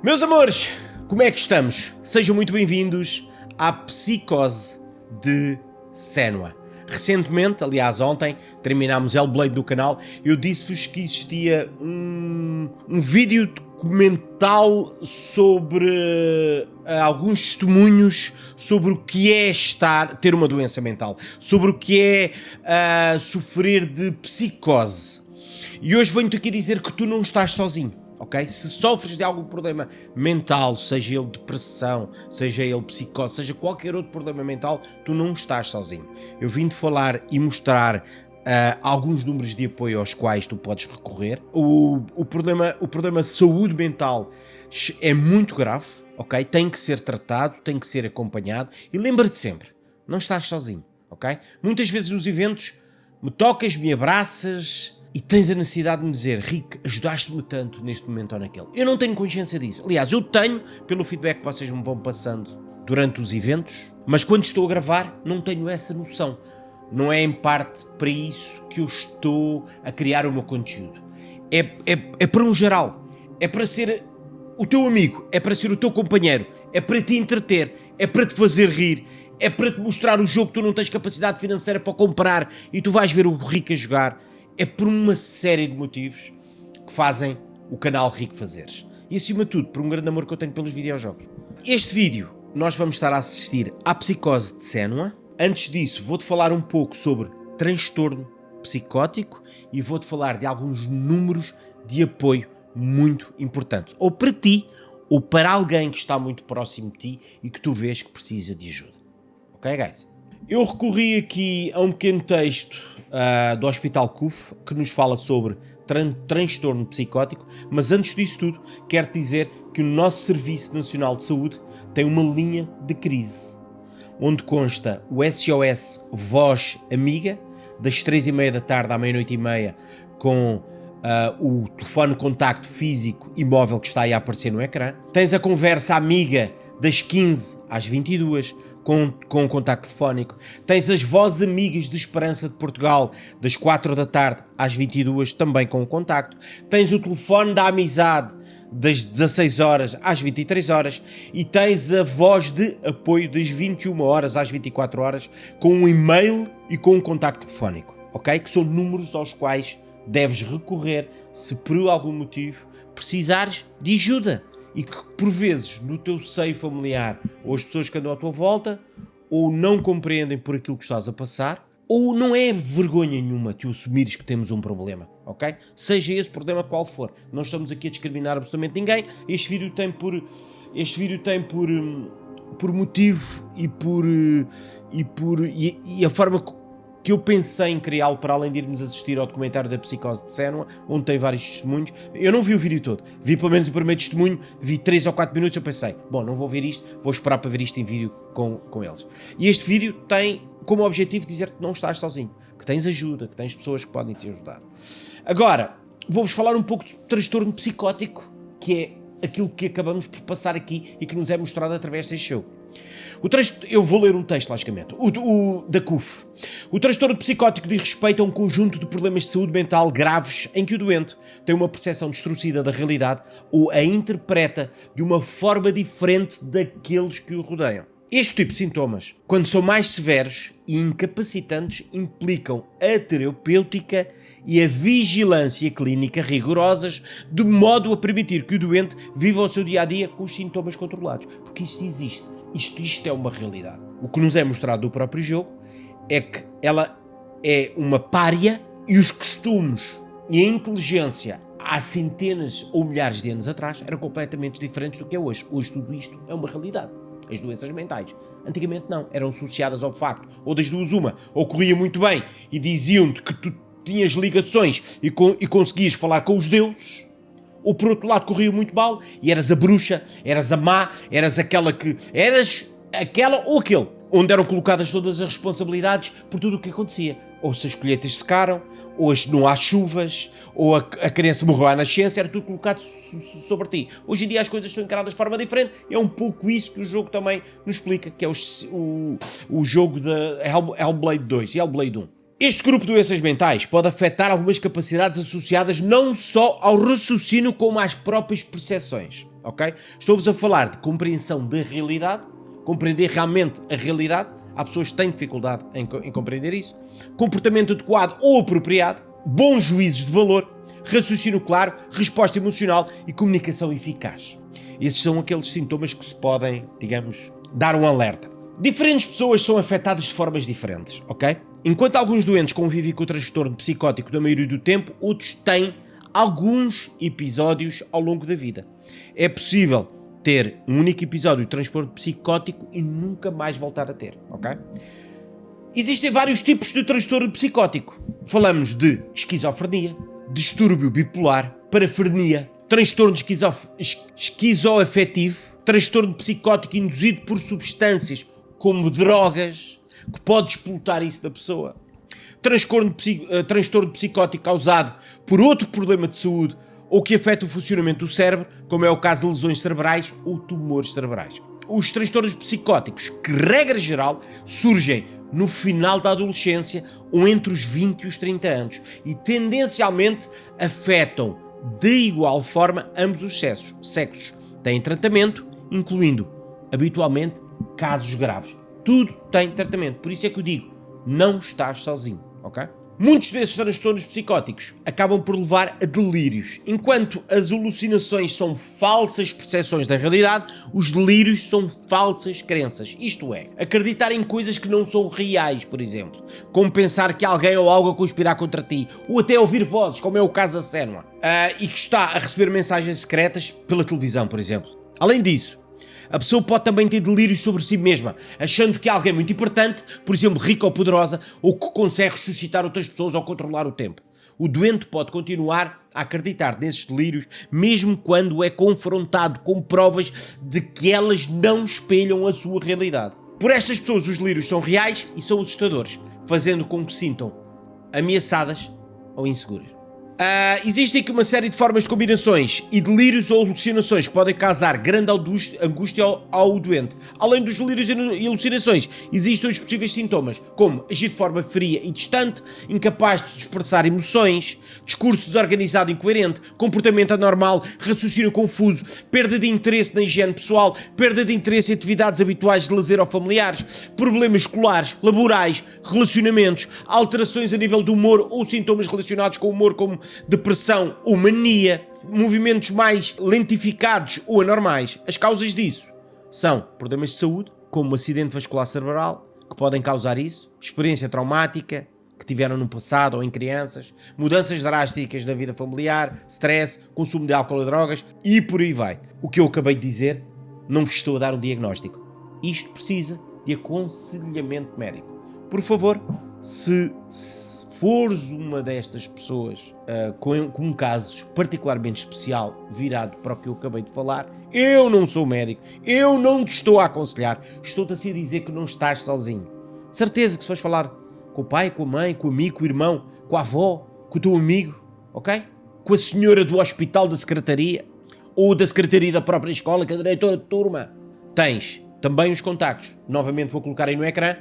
Meus amores, como é que estamos? Sejam muito bem-vindos à psicose de Sénua. Recentemente, aliás ontem, terminámos Hellblade no canal. Eu disse-vos que existia um vídeo documental sobre alguns testemunhos sobre o que é ter uma doença mental, sobre o que é sofrer de psicose. E hoje venho-te aqui dizer que tu não estás sozinho. Ok? Se sofres de algum problema mental, seja ele depressão, seja ele psicose, seja qualquer outro problema mental, tu não estás sozinho. Eu vim-te falar e mostrar alguns números de apoio aos quais tu podes recorrer. O problema de saúde mental é muito grave, ok? Tem que ser tratado, tem que ser acompanhado e lembra-te sempre, não estás sozinho, ok? Muitas vezes nos eventos me tocas, me abraças e tens a necessidade de me dizer: Rick, ajudaste-me tanto neste momento ou naquele. Eu não tenho consciência disso. Aliás, eu tenho pelo feedback que vocês me vão passando durante os eventos, mas quando estou a gravar não tenho essa noção. Não é em parte para isso que eu estou a criar o meu conteúdo. É para um geral. É para ser o teu amigo, é para ser o teu companheiro, é para te entreter, é para te fazer rir, é para te mostrar o jogo que tu não tens capacidade financeira para comprar e tu vais ver o Rick a jogar. É por uma série de motivos que fazem o canal RicFazeres. E acima de tudo, por um grande amor que eu tenho pelos videojogos. Este vídeo, nós vamos estar a assistir à psicose de Sénua. Antes disso, vou-te falar um pouco sobre transtorno psicótico e vou-te falar de alguns números de apoio muito importantes. Ou para ti, ou para alguém que está muito próximo de ti e que tu vês que precisa de ajuda. Ok, guys? Eu recorri aqui a um pequeno texto do Hospital CUF que nos fala sobre transtorno psicótico, mas antes disso tudo, quero dizer que o nosso Serviço Nacional de Saúde tem uma linha de crise, onde consta o SOS Voz AMIGA, das 3h30 da tarde à meia-noite e meia, com o telefone contacto físico e móvel que está aí a aparecer no ecrã. Tens a conversa AMIGA das 15 às 22 com o contacto telefónico. Tens as vozes amigas de Esperança de Portugal das 4 da tarde às 22 também com o contacto. Tens o telefone da AMIZADE das 16 horas às 23 horas e tens a voz de apoio das 21 horas às 24 horas com um e-mail e com um contacto telefónico, ok? Que são números aos quais deves recorrer se por algum motivo precisares de ajuda e que por vezes no teu seio familiar ou as pessoas que andam à tua volta ou não compreendem por aquilo que estás a passar ou não é vergonha nenhuma tu assumires que temos um problema, ok? Seja esse problema qual for, não estamos aqui a discriminar absolutamente ninguém. Este vídeo tem por motivo e a forma que eu pensei em criá-lo, para além de irmos assistir ao documentário da psicose de Sénua, onde tem vários testemunhos. Eu não vi o vídeo todo, vi pelo menos o primeiro testemunho, vi 3 ou 4 minutos, eu pensei, bom, não vou ver isto, vou esperar para ver isto em vídeo com eles. E este vídeo tem como objetivo dizer-te que não estás sozinho, que tens ajuda, que tens pessoas que podem te ajudar. Agora, vou-vos falar um pouco de transtorno psicótico, que é aquilo que acabamos por passar aqui e que nos é mostrado através deste show. Eu vou ler um texto, logicamente, da CUF. O transtorno psicótico diz respeito a um conjunto de problemas de saúde mental graves em que o doente tem uma percepção distorcida da realidade ou a interpreta de uma forma diferente daqueles que o rodeiam. Este tipo de sintomas, quando são mais severos e incapacitantes, implicam a terapêutica e a vigilância clínica rigorosas, de modo a permitir que o doente viva o seu dia-a-dia com os sintomas controlados. Porque isto existe. Isto é uma realidade. O que nos é mostrado do próprio jogo é que ela é uma pária e os costumes e a inteligência há centenas ou milhares de anos atrás eram completamente diferentes do que é hoje. Hoje tudo isto é uma realidade. As doenças mentais. Antigamente não, eram associadas ao facto, ou das duas uma, ou corria muito bem e diziam-te que tu tinhas ligações e conseguias falar com os deuses, ou por outro lado corria muito mal e eras a bruxa, eras a má, eras aquela ou aquele, onde eram colocadas todas as responsabilidades por tudo o que acontecia. Ou se as colheitas secaram, ou não há chuvas, ou a criança morreu à nascença, era tudo colocado sobre ti. Hoje em dia as coisas são encaradas de forma diferente, é um pouco isso que o jogo também nos explica, que é o jogo de Hellblade 2 e Hellblade 1. Este grupo de doenças mentais pode afetar algumas capacidades associadas não só ao raciocínio como às próprias percepções. ok? Estou-vos a falar de compreensão da realidade, compreender realmente a realidade. Há pessoas que têm dificuldade em compreender isso. Comportamento adequado ou apropriado, bons juízos de valor, raciocínio claro, resposta emocional e comunicação eficaz. Esses são aqueles sintomas que se podem, digamos, dar um alerta. Diferentes pessoas são afetadas de formas diferentes, ok? Enquanto alguns doentes convivem com o transtorno psicótico da maioria do tempo, outros têm alguns episódios ao longo da vida. É possível ter um único episódio de transtorno psicótico e nunca mais voltar a ter, ok? Existem vários tipos de transtorno psicótico. Falamos de esquizofrenia, distúrbio bipolar, parafrenia, transtorno esquizoafetivo, transtorno psicótico induzido por substâncias como drogas, que pode explotar isso da pessoa. Transtorno psicótico causado por outro problema de saúde ou que afeta o funcionamento do cérebro, como é o caso de lesões cerebrais ou tumores cerebrais. Os transtornos psicóticos, que regra geral, surgem no final da adolescência ou entre os 20 e os 30 anos e tendencialmente afetam de igual forma ambos os sexos. Têm tratamento, incluindo, habitualmente, casos graves. Tudo tem tratamento. Por isso é que eu digo, não estás sozinho, ok? Muitos desses transtornos psicóticos acabam por levar a delírios. Enquanto as alucinações são falsas percepções da realidade, os delírios são falsas crenças. Isto é, acreditar em coisas que não são reais, por exemplo. Como pensar que alguém ou algo a conspirar contra ti. Ou até ouvir vozes, como é o caso da Senua. E que está a receber mensagens secretas pela televisão, por exemplo. Além disso, a pessoa pode também ter delírios sobre si mesma, achando que é alguém muito importante, por exemplo, rica ou poderosa, ou que consegue ressuscitar outras pessoas ou controlar o tempo. O doente pode continuar a acreditar nesses delírios, mesmo quando é confrontado com provas de que elas não espelham a sua realidade. Por estas pessoas, os delírios são reais e são assustadores, fazendo com que se sintam ameaçadas ou inseguras. Existem aqui uma série de formas de combinações e delírios ou alucinações que podem causar grande angústia ao doente. Além dos delírios e alucinações, existem os possíveis sintomas, como agir de forma fria e distante, incapaz de expressar emoções, discurso desorganizado e incoerente, comportamento anormal, raciocínio confuso, perda de interesse na higiene pessoal, perda de interesse em atividades habituais de lazer ou familiares, problemas escolares, laborais, relacionamentos, alterações a nível do humor ou sintomas relacionados com o humor, como depressão ou mania, movimentos mais lentificados ou anormais. As causas disso são problemas de saúde, como um acidente vascular cerebral, que podem causar isso, experiência traumática que tiveram no passado ou em crianças, mudanças drásticas na vida familiar, stress, consumo de álcool e drogas e por aí vai. O que eu acabei de dizer, não vos estou a dar um diagnóstico. Isto precisa de aconselhamento médico. Por favor, se fores uma destas pessoas com um caso particularmente especial virado para o que eu acabei de falar, eu não sou médico, eu não te estou a aconselhar, estou-te assim a dizer que não estás sozinho. De certeza que se fores falar com o pai, com a mãe, com o amigo, com o irmão, com a avó, com o teu amigo, ok? Com a senhora do hospital da secretaria ou da secretaria da própria escola, que é a diretora de turma, tens também os contactos. Novamente vou colocar aí no ecrã: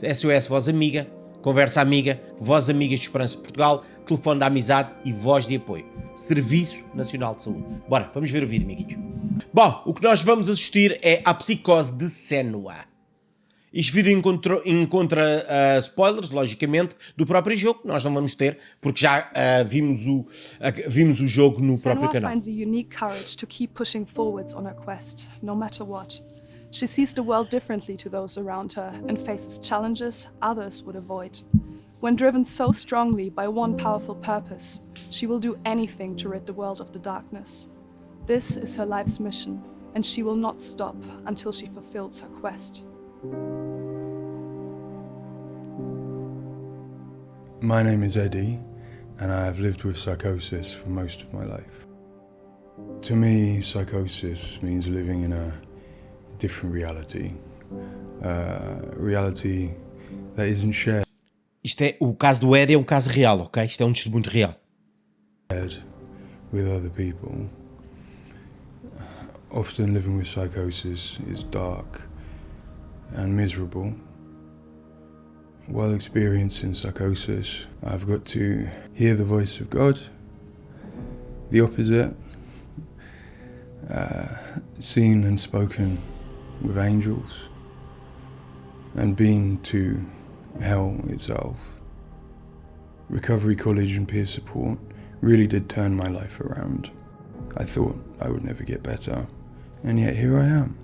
SOS Voz Amiga, Conversa Amiga, Voz Amigas de Esperança de Portugal, Telefone da Amizade e Voz de Apoio. Serviço Nacional de Saúde. Bora, vamos ver o vídeo, amiguinhos. Bom, o que nós vamos assistir é a psicose de Senua. Este vídeo encontra spoilers, logicamente, do próprio jogo, que nós não vamos ter, porque já vimos o jogo no próprio canal. Senua finds a unique courage to keep pushing forwards on her quest, no matter what. She sees the world differently to those around her and faces challenges others would avoid. When driven so strongly by one powerful purpose, she will do anything to rid the world of the darkness. This is her life's mission, and she will not stop until she fulfills her quest. My name is Eddie, and I have lived with psychosis for most of my life. To me, psychosis means living in a different reality, reality that isn't shared O caso do Ed é um caso real, ok? Isto é um testemunho real. with other people. Often living with psychosis is dark and miserable. While experiencing psychosis, I've got to hear the voice of God, the opposite, seen and spoken with angels, and been to hell itself. Recovery college and peer support really did turn my life around. I thought I would never get better, and yet here I am.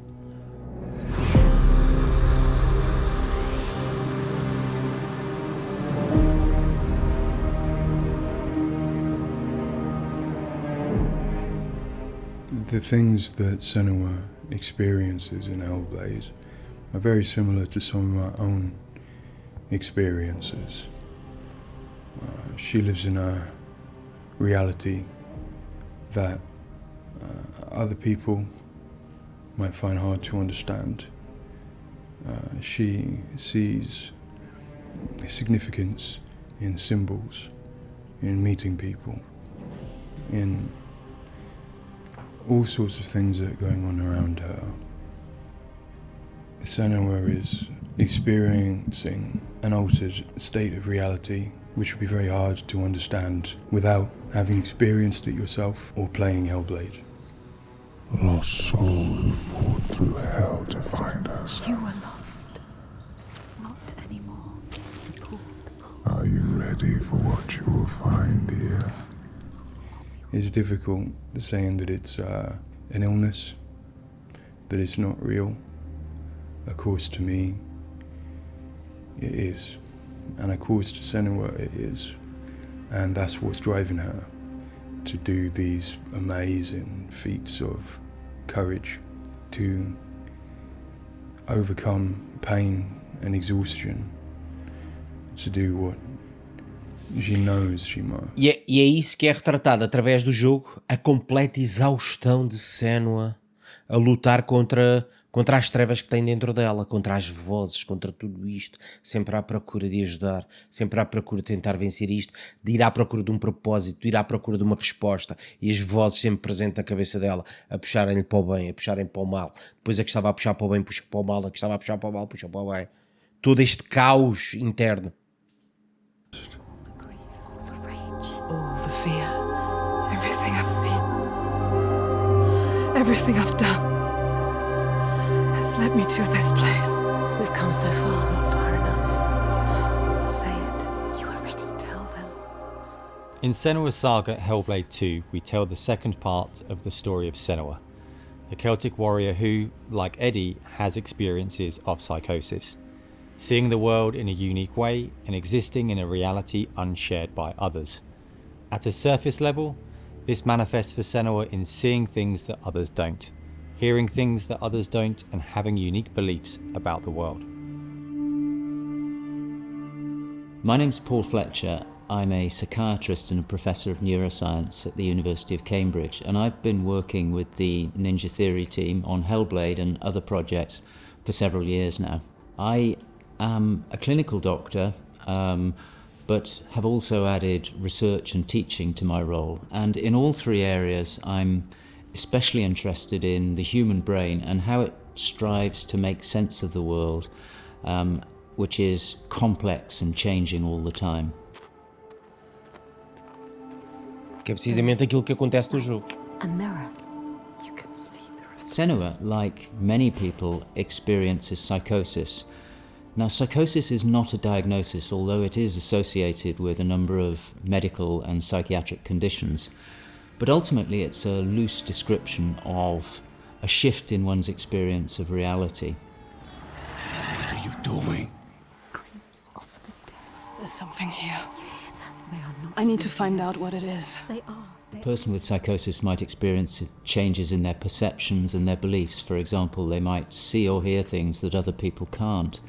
The things that Senua experiences in Hellblade are very similar to some of my own experiences. She lives in a reality that other people might find hard to understand. She sees significance in symbols, in meeting people, in all sorts of things that are going on around her. Senua is experiencing an altered state of reality which would be very hard to understand without having experienced it yourself or playing Hellblade. Lost soul who fought through hell to find us. You were lost. Not anymore. Are you ready for what you will find here? It's difficult saying that it's an illness, that it's not real. Of course, to me, it is. And of course, to Senua, it is. And that's what's driving her to do these amazing feats of courage, to overcome pain and exhaustion, to do what she knows she must. E é isso que é retratado através do jogo, a completa exaustão de Senua a lutar contra as trevas que tem dentro dela, contra as vozes, contra tudo isto, sempre à procura de ajudar, sempre à procura de tentar vencer isto, de ir à procura de um propósito, de ir à procura de uma resposta, e as vozes sempre presentes na cabeça dela, a puxarem-lhe para o bem, a puxarem para o mal, depois a que estava a puxar para o bem puxa para o mal, a que estava a puxar para o mal puxa para o bem, todo este caos interno. All the fear. Everything I've seen, everything I've done has led me to this place. We've come so far, not far enough. Say it. You are ready. Tell them. In Senua's saga Hellblade 2, we tell the second part of the story of Senua, a Celtic warrior who, like Eddie, has experiences of psychosis, seeing the world in a unique way and existing in a reality unshared by others. At a surface level, this manifests for Senua in seeing things that others don't, hearing things that others don't, and having unique beliefs about the world. My name's Paul Fletcher. I'm a psychiatrist and a professor of neuroscience at the University of Cambridge, and I've been working with the Ninja Theory team on Hellblade and other projects for several years now. I am a clinical doctor, but have also added research and teaching to my role. And in all three areas, I'm especially interested in the human brain and how it strives to make sense of the world, which is complex and changing all the time. Que é precisamente aquilo que acontece no jogo. A mirror. You can see the reflection. Senua, like many people, experiences psychosis. Now, psychosis is not a diagnosis, although it is associated with a number of medical and psychiatric conditions. But ultimately, it's a loose description of a shift in one's experience of reality. What are you doing? Screams of the dead. There's something here. They are not. I need to find out what it is. They are. A person with psychosis might experience changes in their perceptions and their beliefs. For example, they might see or hear things that other people can't.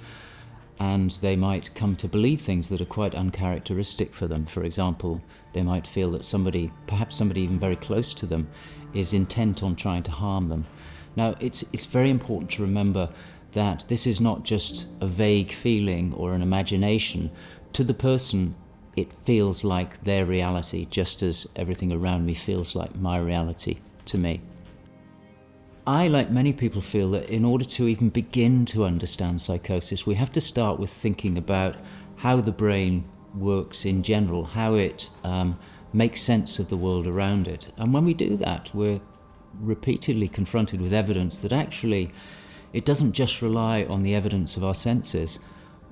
And they might come to believe things that are quite uncharacteristic for them. For example, they might feel that somebody, perhaps somebody even very close to them, is intent on trying to harm them. Now, it's very important to remember that this is not just a vague feeling or an imagination. To the person, it feels like their reality, just as everything around me feels like my reality to me. I, like many people, feel that in order to even begin to understand psychosis, we have to start with thinking about how the brain works in general, how it makes sense of the world around it. And when we do that, we're repeatedly confronted with evidence that actually it doesn't just rely on the evidence of our senses,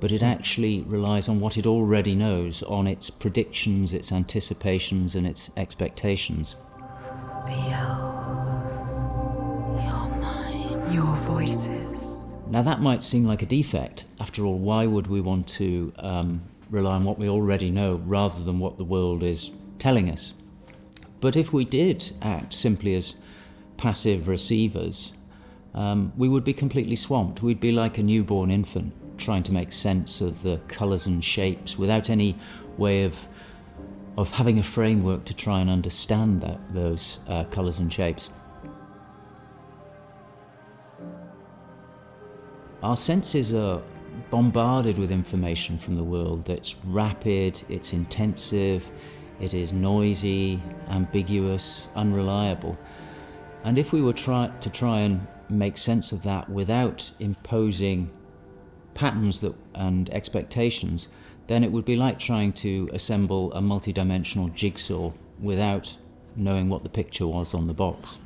but it actually relies on what it already knows, on its predictions, its anticipations, and its expectations. Your mind, your voices. Now that might seem like a defect. After all, why would we want to rely on what we already know rather than what the world is telling us? But if we did act simply as passive receivers, we would be completely swamped. We'd be like a newborn infant trying to make sense of the colours and shapes without any way of having a framework to try and understand those colours and shapes. Our senses are bombarded with information from the world that's rapid, it's intensive, it is noisy, ambiguous, unreliable. And if we were to try and make sense of that without imposing patterns and expectations, then it would be like trying to assemble a multi-dimensional jigsaw without knowing what the picture was on the box.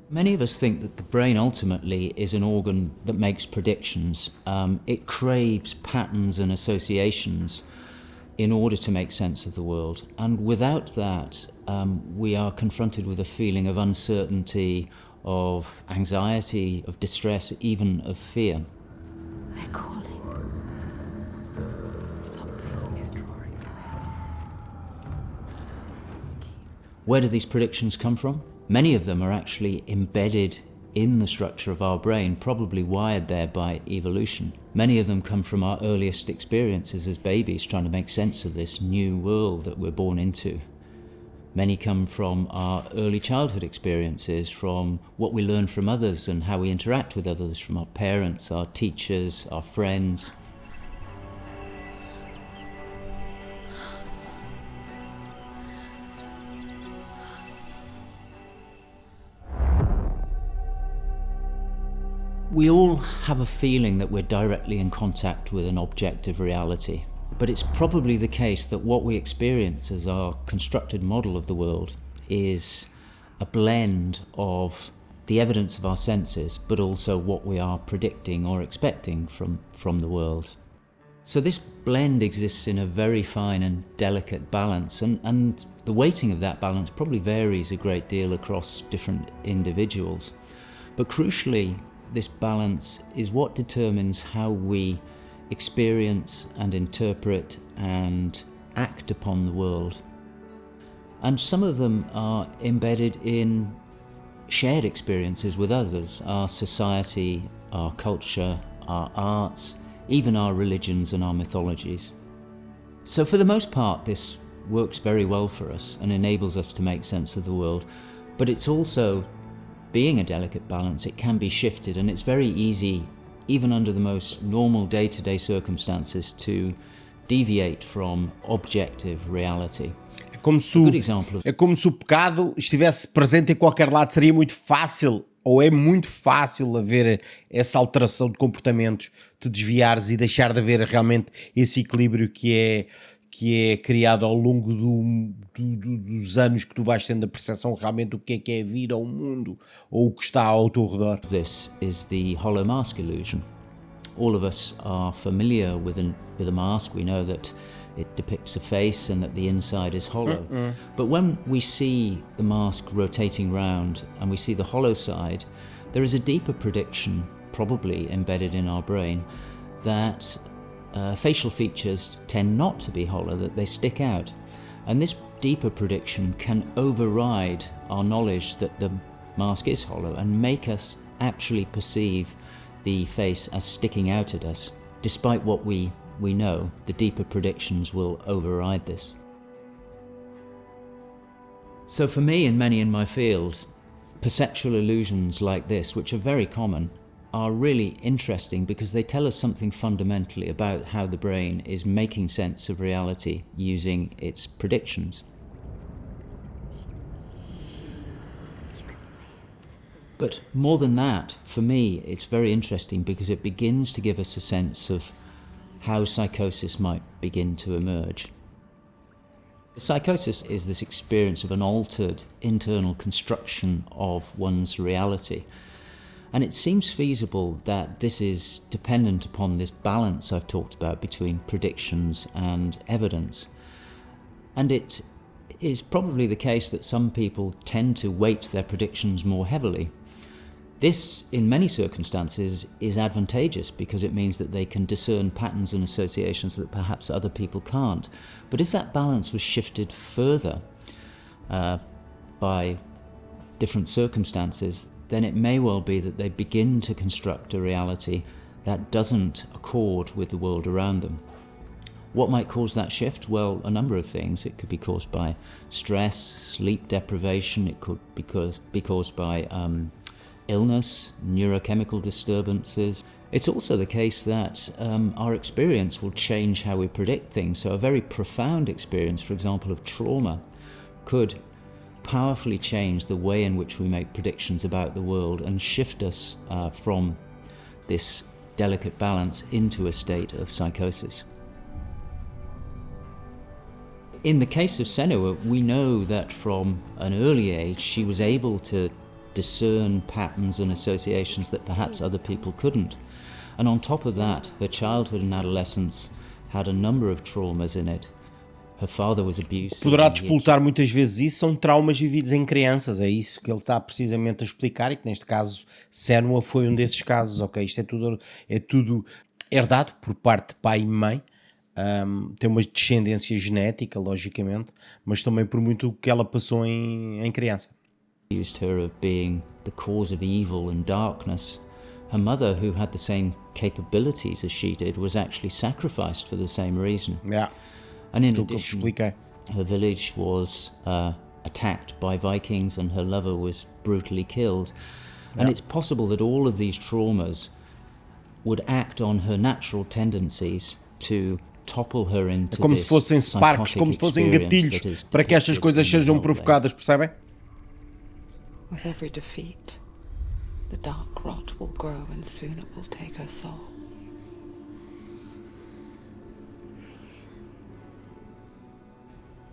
Many of us think that the brain ultimately is an organ that makes predictions. It craves patterns and associations in order to make sense of the world. And without that, we are confronted with a feeling of uncertainty, of anxiety, of distress, even of fear. They're calling. Something is drawing them. Where do these predictions come from? Many of them are actually embedded in the structure of our brain, probably wired there by evolution. Many of them come from our earliest experiences as babies, trying to make sense of this new world that we're born into. Many come from our early childhood experiences, from what we learn from others and how we interact with others, from our parents, our teachers, our friends. We all have a feeling that we're directly in contact with an objective reality, but it's probably the case that what we experience as our constructed model of the world is a blend of the evidence of our senses, but also what we are predicting or expecting from the world. So this blend exists in a very fine and delicate balance, and the weighting of that balance probably varies a great deal across different individuals. But crucially, this balance is what determines how we experience and interpret and act upon the world. And some of them are embedded in shared experiences with others, our society, our culture, our arts, even our religions and our mythologies. So for the most part, this works very well for us and enables us to make sense of the world, but it's also, being a delicate balance, it can be shifted, and it's very easy, even under the most normal day-to-day circumstances, to deviate from objective reality. É como se o pecado estivesse presente em qualquer lado. Seria muito fácil, ou é muito fácil, haver essa alteração de comportamentos, de desviares e deixar de haver realmente esse equilíbrio que é criado ao longo dos anos que tu vais tendo a percepção realmente do que é a vida, o mundo, ou o que está ao teu redor. This is the hollow mask illusion. All of us are familiar with a mask. We know that it depicts a face and that the inside is hollow. But when we see the mask rotating round and we see the hollow side, there is a deeper prediction, probably embedded in our brain, that facial features tend not to be hollow, that they stick out. And this deeper prediction can override our knowledge that the mask is hollow and make us actually perceive the face as sticking out at us. Despite what we know, the deeper predictions will override this. So for me and many in my field, perceptual illusions like this, which are very common, are really interesting because they tell us something fundamentally about how the brain is making sense of reality using its predictions. But more than that, for me, it's very interesting because it begins to give us a sense of how psychosis might begin to emerge. Psychosis is this experience of an altered internal construction of one's reality. And it seems feasible that this is dependent upon this balance I've talked about between predictions and evidence. And it is probably the case that some people tend to weight their predictions more heavily. This, in many circumstances, is advantageous because it means that they can discern patterns and associations that perhaps other people can't. But if that balance was shifted further by different circumstances, then it may well be that they begin to construct a reality that doesn't accord with the world around them. What might cause that shift? Well, a number of things. It could be caused by stress, sleep deprivation. It could be caused by illness, neurochemical disturbances. It's also the case that our experience will change how we predict things. So a very profound experience, for example, of trauma, could powerfully change the way in which we make predictions about the world and shift us from this delicate balance into a state of psychosis. In the case of Senua, we know that from an early age she was able to discern patterns and associations that perhaps other people couldn't. And on top of that, her childhood and adolescence had a number of traumas in it. Her father was abusive. Poderá despoltar muitas vezes isso, são traumas vividos em crianças, é isso que ele está precisamente a explicar e que neste caso Senua foi um desses casos, ok? Isto é tudo herdado por parte de pai e mãe, tem uma descendência genética, logicamente, mas também por muito o que ela passou em criança. Accused her of being the cause of evil and darkness. Her mother, who had the same capabilities as she did, was actually sacrificed for the same reason. Yeah. And in addition, her village was attacked by Vikings and her lover was brutally killed. And it's possible that all of these traumas would act on her natural tendencies to topple her into como se fossem sparks, como se fossem gatilhos para que estas coisas sejam provocadas, percebem? With every defeat, the dark rot will grow and soon it will take her soul.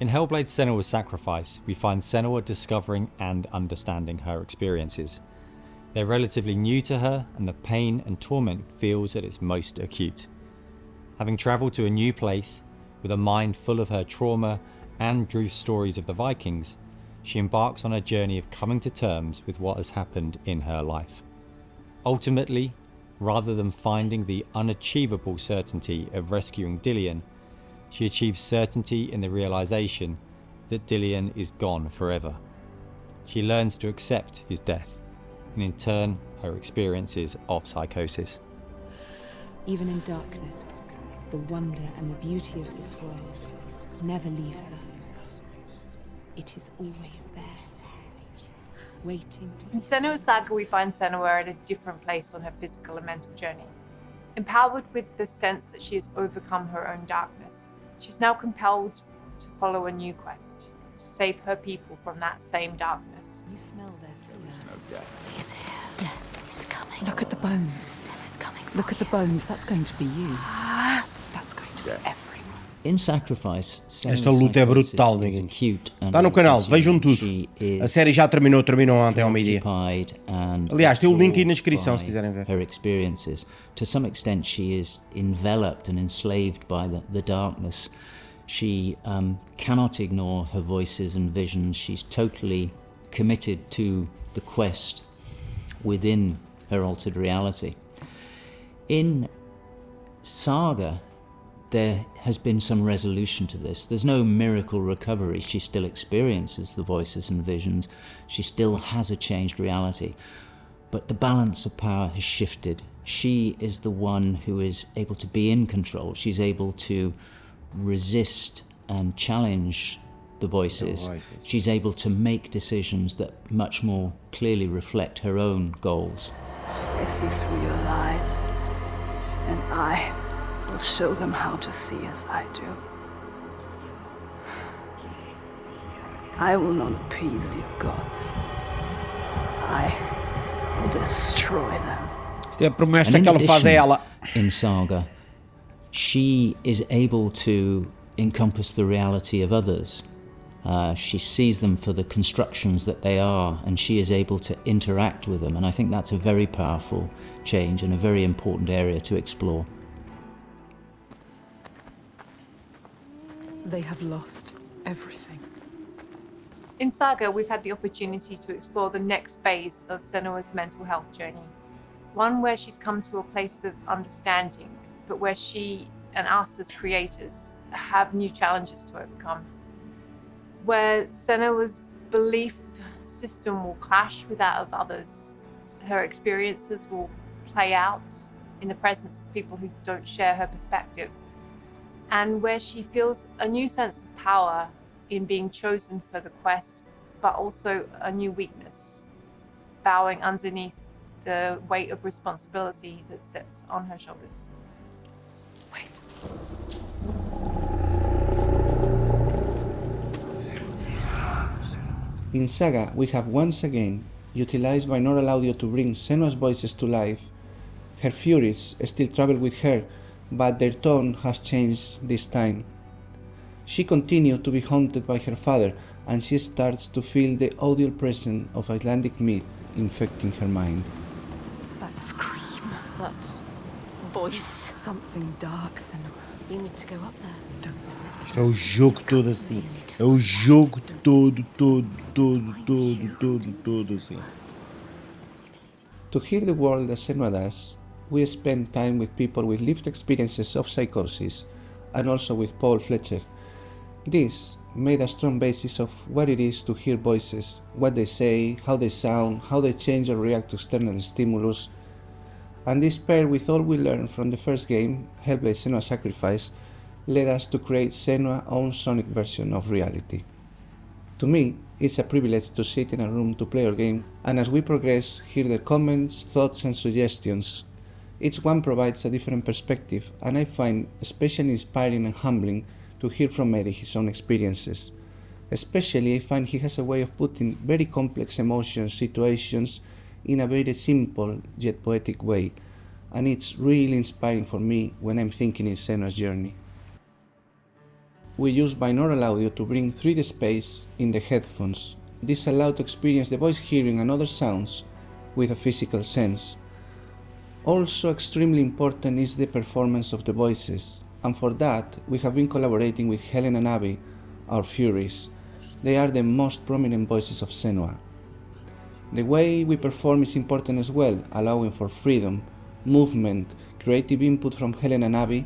In Hellblade Senua's Sacrifice, we find Senua discovering and understanding her experiences. They're relatively new to her, and the pain and torment feels at its most acute. Having travelled to a new place, with a mind full of her trauma and Druth's stories of the Vikings, she embarks on a journey of coming to terms with what has happened in her life. Ultimately, rather than finding the unachievable certainty of rescuing Dillion, she achieves certainty in the realization that Dillion is gone forever. She learns to accept his death, and in turn, her experiences of psychosis. Even in darkness, the wonder and the beauty of this world never leaves us. It is always there, waiting to... In Senua's Saga, we find Senua at a different place on her physical and mental journey. Empowered with the sense that she has overcome her own darkness, she's now compelled to follow a new quest, to save her people from that same darkness. You smell their fear. He's here. Death is coming. Look at the bones. Death is coming. Look at the bones. That's going to be you. That's going to be everyone. In Sacrifice, esta luta é brutal, amiguinhos. Está no canal, vejam tudo. A série já terminou ontem ao meio-dia. Aliás, tem o link aí na descrição se quiserem ver. Her experiences. To some extent, she is enveloped and enslaved by the darkness. She cannot ignore her voices and visions. She's totally committed to the quest within her altered reality. In Saga, there has been some resolution to this. There's no miracle recovery. She still experiences the voices and visions. She still has a changed reality. But the balance of power has shifted. She is the one who is able to be in control. She's able to resist and challenge the voices. She's able to make decisions that much more clearly reflect her own goals. They see through your lies, and I will show them how to see as I do. I will not appease your gods. I will destroy them. Isto é a promessa que ela faz a ela. In Saga, she is able to encompass the reality of others. She sees them for the constructions that they are, and she is able to interact with them. And I think that's a very powerful change and a very important area to explore. They have lost everything. In Saga, we've had the opportunity to explore the next phase of Senua's mental health journey. One where she's come to a place of understanding, but where she and us as creators have new challenges to overcome. Where Senua's belief system will clash with that of others. Her experiences will play out in the presence of people who don't share her perspective. And where she feels a new sense of power in being chosen for the quest, but also a new weakness, bowing underneath the weight of responsibility that sits on her shoulders. Wait. In Saga, we have once again utilized binaural audio to bring Senua's voices to life. Her furies still travel with her, but their tone has changed this time. She continues to be haunted by her father, and she starts to feel the audible presence of Icelandic myth infecting her mind. That scream, that voice, something dark, Senua. You need to go up there. Don't. Isto é o jogo todo assim. É o jogo todo assim. To hear the world as Senua does, we spend time with people with lived experiences of psychosis, and also with Paul Fletcher. This made a strong basis of what it is to hear voices, what they say, how they sound, how they change or react to external stimulus. And this paired with all we learned from the first game, Hellblade: Senua's Sacrifice, led us to create Senua's own sonic version of reality. To me, it's a privilege to sit in a room to play our game, and as we progress, hear their comments, thoughts and suggestions. Each one provides a different perspective, and I find especially inspiring and humbling to hear from Eddie his own experiences. Especially, I find he has a way of putting very complex emotions, situations, in a very simple yet poetic way, and it's really inspiring for me when I'm thinking in Senua's journey. We use binaural audio to bring 3D space in the headphones. This allows to experience the voice hearing and other sounds with a physical sense. Also extremely important is the performance of the voices, and for that we have been collaborating with Helen and Abby, our Furies. They are the most prominent voices of Senua. The way we perform is important as well, allowing for freedom, movement, creative input from Helen and Abby,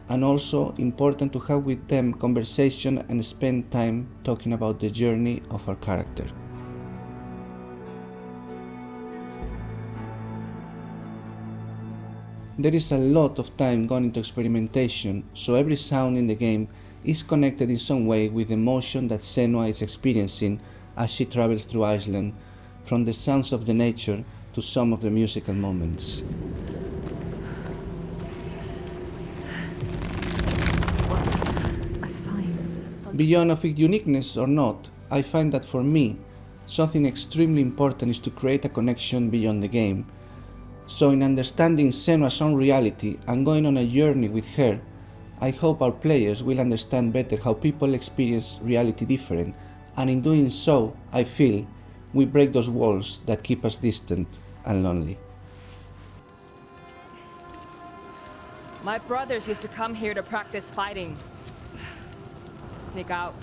and also important to have with them conversation and spend time talking about the journey of our character. There is a lot of time gone into experimentation, so every sound in the game is connected in some way with the emotion that Senua is experiencing as she travels through Iceland, from the sounds of the nature to some of the musical moments. A sign. Beyond of its uniqueness or not, I find that for me, something extremely important is to create a connection beyond the game. So in understanding Senua's own reality and going on a journey with her, I hope our players will understand better how people experience reality different, and in doing so, I feel, we break those walls that keep us distant and lonely. My brothers used to come here to practice fighting. Sneak out.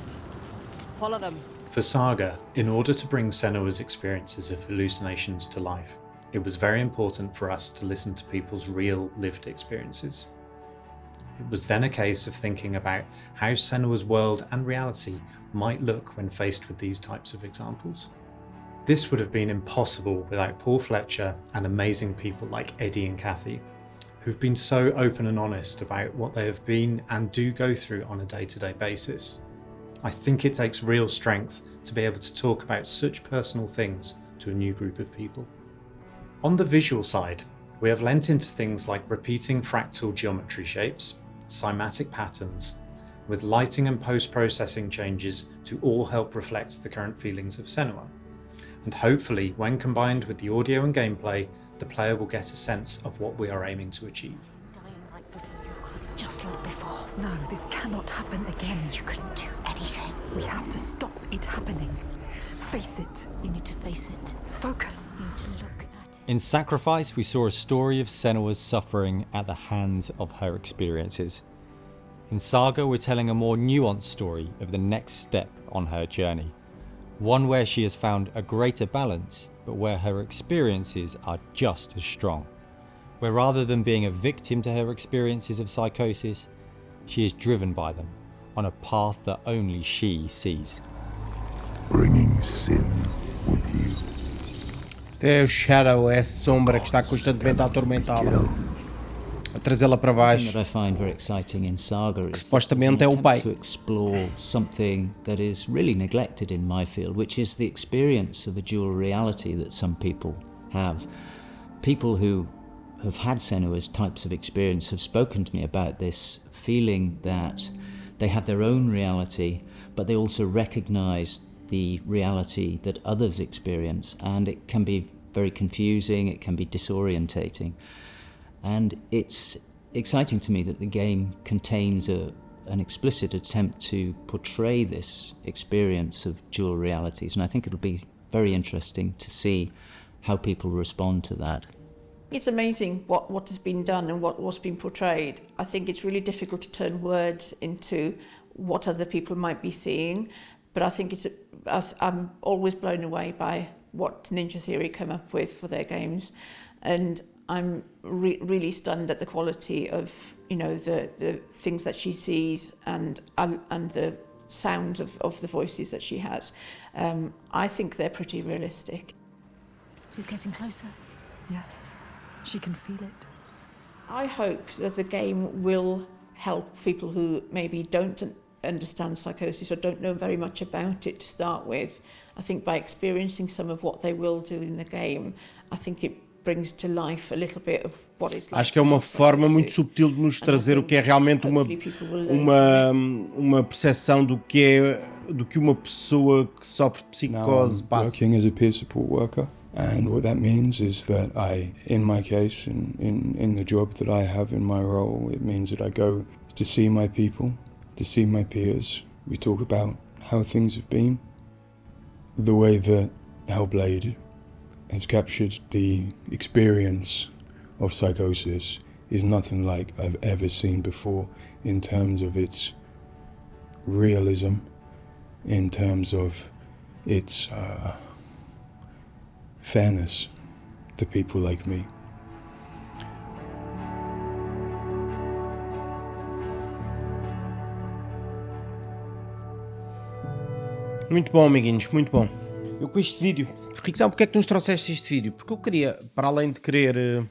Follow them. For Saga, in order to bring Senua's experiences of hallucinations to life, it was very important for us to listen to people's real lived experiences. It was then a case of thinking about how Senua's world and reality might look when faced with these types of examples. This would have been impossible without Paul Fletcher and amazing people like Eddie and Kathy, who've been so open and honest about what they have been and do go through on a day-to-day basis. I think it takes real strength to be able to talk about such personal things to a new group of people. On the visual side, we have lent into things like repeating fractal geometry shapes, cymatic patterns, with lighting and post-processing changes to all help reflect the current feelings of Senua. And hopefully, when combined with the audio and gameplay, the player will get a sense of what we are aiming to achieve. Dying right before your eyes, just like before. No, this cannot happen again. You couldn't do anything. We have to stop it happening. Face it. You need to face it. Focus. You need to look at it. In Sacrifice, we saw a story of Senua's suffering at the hands of her experiences. In Saga, we're telling a more nuanced story of the next step on her journey. One where she has found a greater balance, but where her experiences are just as strong. Where rather than being a victim to her experiences of psychosis, she is driven by them on a path that only she sees. Bringing sin with you. Isto é o Shadow, é a sombra que está constantemente a atormentá-la, a trazê-la para baixo. That I find very exciting in Saga is supostamente é o pai. to explore something that is really neglected in my field, which is the experience of a dual reality that some people have. People who have had Senua's types of experience have spoken to me about this feeling that they have their own reality, but they also recognize the reality that others experience, and it can be very confusing, it can be disorientating. And it's exciting to me that the game contains an explicit attempt to portray this experience of dual realities, and I think it'll be very interesting to see how people respond to that. It's amazing what has been done and what's been portrayed. I think it's really difficult to turn words into what other people might be seeing, but I think I'm always blown away by what Ninja Theory come up with for their games, and I'm really stunned at the quality of the things that she sees and the sounds of the voices that she has. I think they're pretty realistic. She's getting closer. Yes, she can feel it. I hope that the game will help people who maybe don't understand psychosis or don't know very much about it to start with. I think by experiencing some of what they will do in the game, I think it brings to life a little bit of what it's like. Acho que é uma forma muito subtil de nos trazer o que é realmente uma percepção do que uma pessoa que sofre de psicose passa. Working as a peer support worker, and what that means is that in my case, in the job that I have in my role, it means that I go to see my people, to see my peers. We talk about how things have been, the way that Hellblade has captured the experience of psychosis is nothing like I've ever seen before in terms of its realism, in terms of its fairness to people like me. Muito bom, amiguinhos, muito bom. Eu com este vídeo, Riquezão, porque é que tu nos trouxeste este vídeo? Porque eu queria, para além de querer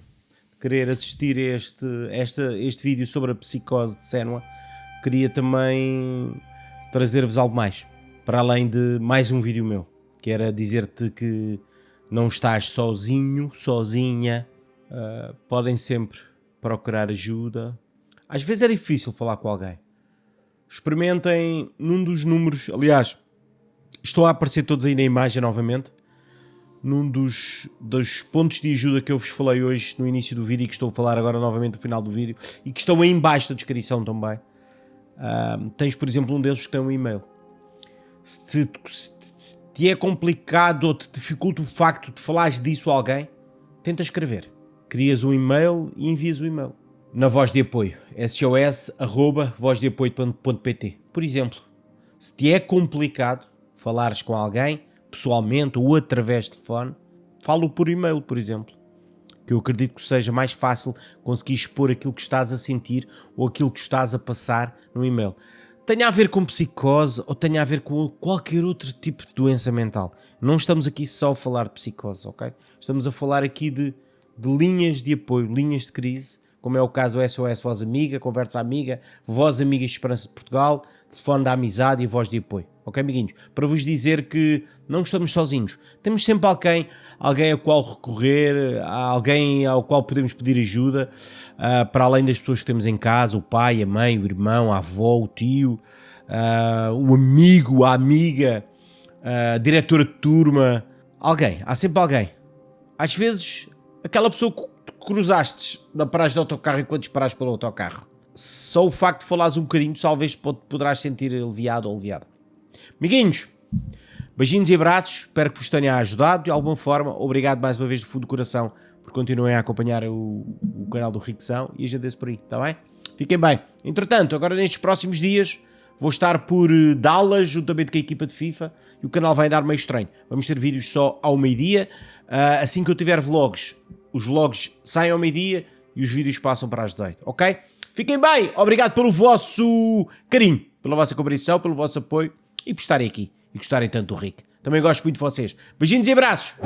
assistir a este vídeo sobre a psicose de Senua, queria também trazer-vos algo mais, para além de mais um vídeo meu, que era dizer-te que não estás sozinho, sozinha, podem sempre procurar ajuda. Às vezes é difícil falar com alguém. Experimentem num dos números, aliás, estão a aparecer todos aí na imagem novamente, num dos pontos de ajuda que eu vos falei hoje no início do vídeo e que estou a falar agora novamente no final do vídeo e que estão aí em baixo da descrição também. Tens, por exemplo, um deles que tem um e-mail. Se te é complicado ou te dificulta o facto de falares disso a alguém, tenta escrever. Crias um e-mail e envias o e-mail. Na voz de apoio, sos@vozdeapoio.pt. Por exemplo, se te é complicado falares com alguém, pessoalmente ou através de telefone, falo por e-mail, por exemplo. Que eu acredito que seja mais fácil conseguir expor aquilo que estás a sentir ou aquilo que estás a passar no e-mail. Tenha a ver com psicose ou tenha a ver com qualquer outro tipo de doença mental. Não estamos aqui só a falar de psicose, ok? Estamos a falar aqui de linhas de apoio, linhas de crise, como é o caso do SOS Voz Amiga, Conversa Amiga, Voz Amiga Esperança de Portugal, Telefone da Amizade e Voz de Apoio. Ok, amiguinhos? Para vos dizer que não estamos sozinhos. Temos sempre alguém ao qual recorrer, alguém ao qual podemos pedir ajuda, para além das pessoas que temos em casa, o pai, a mãe, o irmão, a avó, o tio, o amigo, a amiga, a diretora de turma. Alguém, há sempre alguém. Às vezes, aquela pessoa que cruzaste na paragem do autocarro enquanto esperaste pelo autocarro. Só o facto de falares um bocadinho, talvez poderás sentir aliviado ou aliviada. Amiguinhos, beijinhos e abraços, espero que vos tenha ajudado de alguma forma. Obrigado mais uma vez do fundo do coração por continuem a acompanhar o canal do Ricção e a gente desce por aí, está bem? Fiquem bem. Entretanto, agora nestes próximos dias vou estar por Dallas juntamente com a equipa de FIFA e o canal vai andar meio estranho. Vamos ter vídeos só ao meio-dia. Assim que eu tiver vlogs, os vlogs saem ao meio-dia e os vídeos passam para as 18, ok? Fiquem bem, obrigado pelo vosso carinho, pela vossa compreensão, pelo vosso apoio e por estarem aqui e gostarem tanto do Rick. Também gosto muito de vocês. Beijinhos e abraços!